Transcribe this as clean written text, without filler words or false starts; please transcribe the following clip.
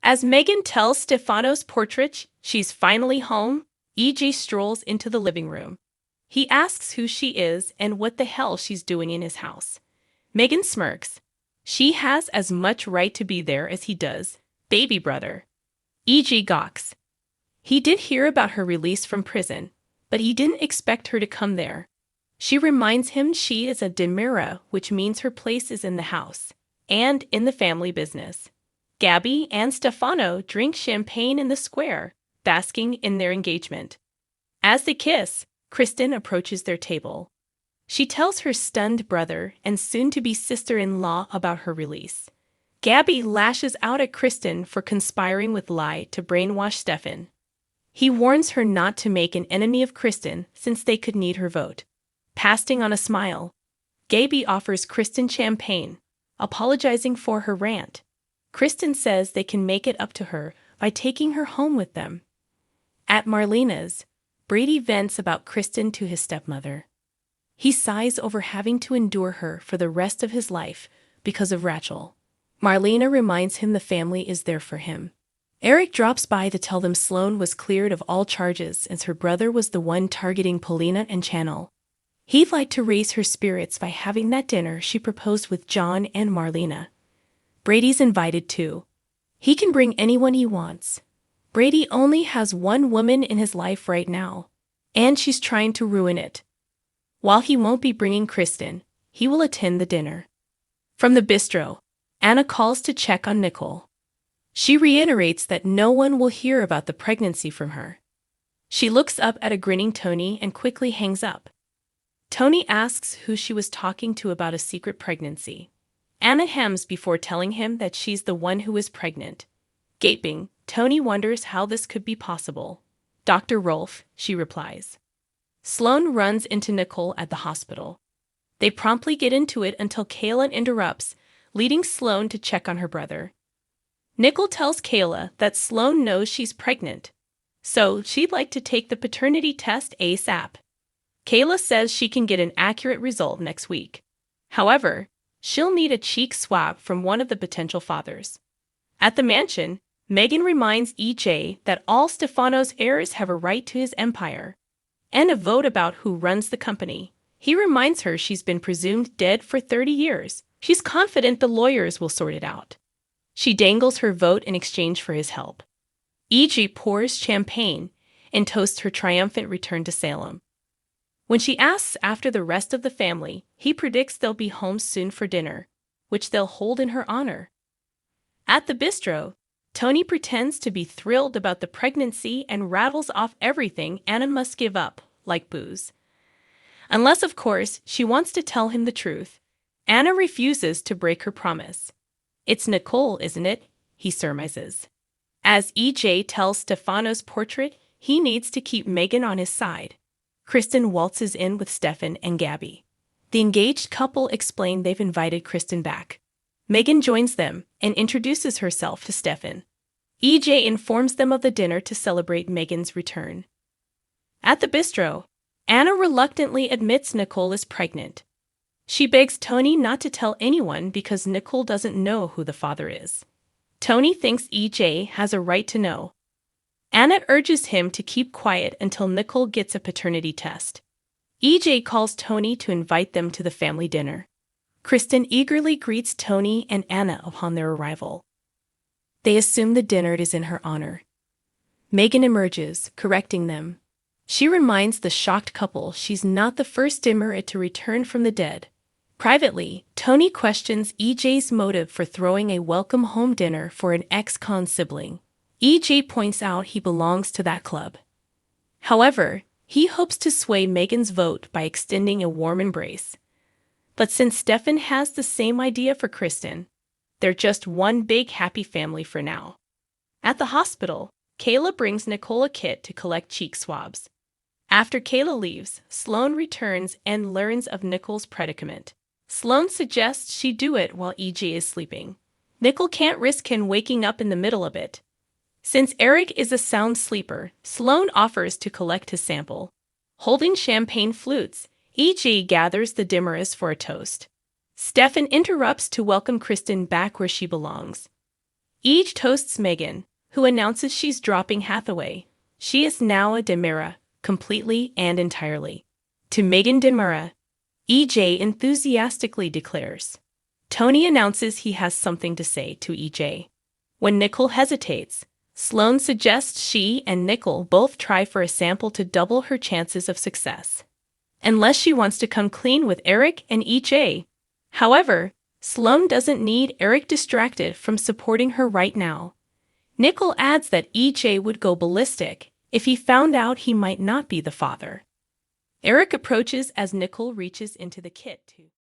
As Megan tells Stefano's portrait she's finally home, EJ strolls into the living room. He asks who she is and what the hell she's doing in his house. Megan smirks. She has as much right to be there as he does, baby brother. EJ gawks. He did hear about her release from prison, but he didn't expect her to come there. She reminds him she is a demura, which means her place is in the house and in the family business. Gabby and Stefano drink champagne in the square, basking in their engagement. As they kiss, Kristen approaches their table. She tells her stunned brother and soon-to-be sister-in-law about her release. Gabby lashes out at Kristen for conspiring with Lie to brainwash Stefan. He warns her not to make an enemy of Kristen since they could need her vote. Pasting on a smile, Gabby offers Kristen champagne, apologizing for her rant. Kristen says they can make it up to her by taking her home with them. At Marlena's, Brady vents about Kristen to his stepmother. He sighs over having to endure her for the rest of his life because of Rachel. Marlena reminds him the family is there for him. Eric drops by to tell them Sloan was cleared of all charges as her brother was the one targeting Paulina and Channel. He'd like to raise her spirits by having that dinner she proposed with John and Marlena. Brady's invited too. He can bring anyone he wants. Brady only has one woman in his life right now, and she's trying to ruin it. While he won't be bringing Kristen, he will attend the dinner. From the bistro, Anna calls to check on Nicole. She reiterates that no one will hear about the pregnancy from her. She looks up at a grinning Tony and quickly hangs up. Tony asks who she was talking to about a secret pregnancy. Anna hems before telling him that she's the one who is pregnant. Gaping, Tony wonders how this could be possible. Dr. Rolfe, she replies. Sloan runs into Nicole at the hospital. They promptly get into it until Kayla interrupts, leading Sloan to check on her brother. Nicole tells Kayla that Sloan knows she's pregnant, so she'd like to take the paternity test ASAP. Kayla says she can get an accurate result next week. However, she'll need a cheek swab from one of the potential fathers. At the mansion, Megan reminds EJ that all Stefano's heirs have a right to his empire and a vote about who runs the company. He reminds her she's been presumed dead for 30 years. She's confident the lawyers will sort it out. She dangles her vote in exchange for his help. EJ pours champagne and toasts her triumphant return to Salem. When she asks after the rest of the family, he predicts they'll be home soon for dinner, which they'll hold in her honor. At the bistro, Tony pretends to be thrilled about the pregnancy and rattles off everything Anna must give up, like booze. Unless, of course, she wants to tell him the truth. Anna refuses to break her promise. It's Nicole, isn't it? He surmises. As EJ tells Stefano's portrait, he needs to keep Megan on his side. Kristen waltzes in with Stefan and Gabby. The engaged couple explain they've invited Kristen back. Megan joins them and introduces herself to Stefan. EJ informs them of the dinner to celebrate Megan's return. At the bistro, Anna reluctantly admits Nicole is pregnant. She begs Tony not to tell anyone because Nicole doesn't know who the father is. Tony thinks EJ has a right to know. Anna urges him to keep quiet until Nicole gets a paternity test. EJ calls Tony to invite them to the family dinner. Kristen eagerly greets Tony and Anna upon their arrival. They assume the dinner is in her honor. Megan emerges, correcting them. She reminds the shocked couple she's not the first demerit to return from the dead. Privately, Tony questions EJ's motive for throwing a welcome home dinner for an ex-con sibling. EJ points out he belongs to that club. However, he hopes to sway Megan's vote by extending a warm embrace. But since Stefan has the same idea for Kristen, they're just one big happy family for now. At the hospital, Kayla brings Nicole a kit to collect cheek swabs. After Kayla leaves, Sloan returns and learns of Nicole's predicament. Sloan suggests she do it while EJ is sleeping. Nicole can't risk him waking up in the middle of it. Since Eric is a sound sleeper, Sloan offers to collect his sample. Holding champagne flutes, EJ gathers the dimmerus for a toast. Stefan interrupts to welcome Kristen back where she belongs. Ej toasts Megan, who announces she's dropping Hathaway. She is now a Demira, completely and entirely. To Megan Demira, EJ enthusiastically declares. Tony announces he has something to say to EJ. When Nicole hesitates, Sloan suggests she and Nicole both try for a sample to double her chances of success. Unless she wants to come clean with Eric and EJ. However, Sloan doesn't need Eric distracted from supporting her right now. Nicole adds that EJ would go ballistic if he found out he might not be the father. Eric approaches as Nicole reaches into the kit to